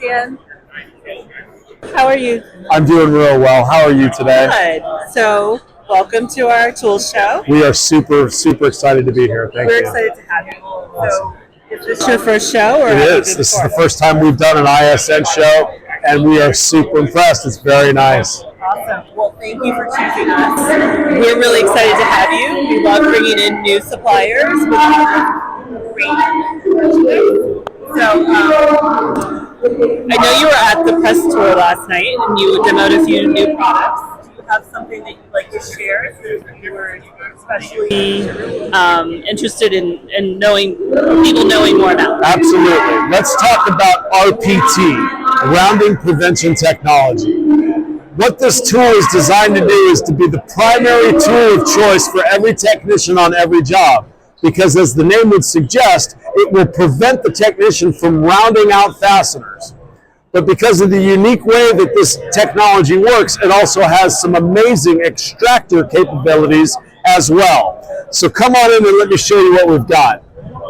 Dan. How are you? I'm doing real well. How are you today? Good. So, welcome to our tool show. We are super excited to be here. Thank you. We're excited to have you. So, is this your first show? Or it is. This is the first time we've done an ISN show, and we are super impressed. It's very nice. Awesome. Well, thank you for choosing us. We're really excited to have you. We love bringing in new suppliers. So, I know you were at the press tour last night and you demoed a few new products. Do you have something that you'd like to share since you were especially interested in knowing people knowing more about? Absolutely. Let's talk about RPT, Rounding Prevention Technology. What this tool is designed to do is to be the primary tool of choice for every technician on every job. Because as the name would suggest, it will prevent the technician from rounding out fasteners. But because of the unique way that this technology works, it also has some amazing extractor capabilities as well. So come on in and let me show you what we've got.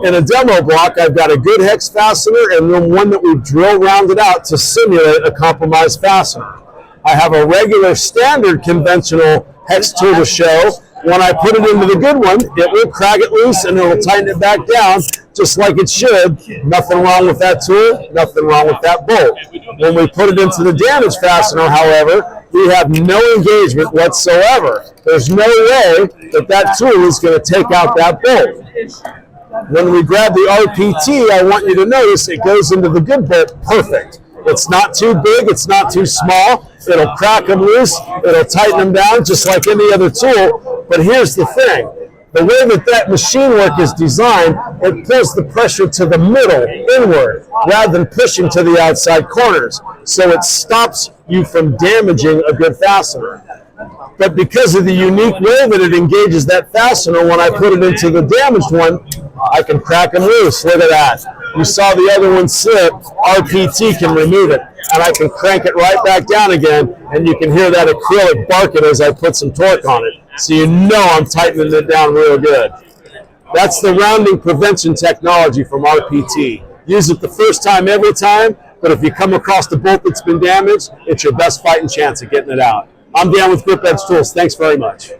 In a demo block, I've got a good hex fastener and then one that we've drill rounded out to simulate a compromised fastener. I have a regular standard conventional hex tool to show. When I put it into the good one, it will crack it loose and it will tighten it back down just like it should. Nothing wrong with that tool, nothing wrong with that bolt. When we put it into the damaged fastener, however, we have no engagement whatsoever. There's no way that that tool is going to take out that bolt. When we grab the RPT, I want you to notice it goes into the good bolt perfect. It's not too big, it's not too small. It'll crack them loose, it'll tighten them down just like any other tool. But here's the thing, the way that machine work is designed, it pulls the pressure to the middle, inward, rather than pushing to the outside corners. So it stops you from damaging a good fastener. But because of the unique way that it engages that fastener, when I put it into the damaged one, I can crack them loose. Look at that. You saw the other one slip, RPT can remove it. And I can crank it right back down again, and you can hear that acrylic barking as I put some torque on it. So you know I'm tightening it down real good. That's the rounding prevention technology from RPT. Use it the first time every time, but if you come across the bolt that's been damaged, it's your best fighting chance of getting it out. I'm Dan with GripEdge Tools. Thanks very much.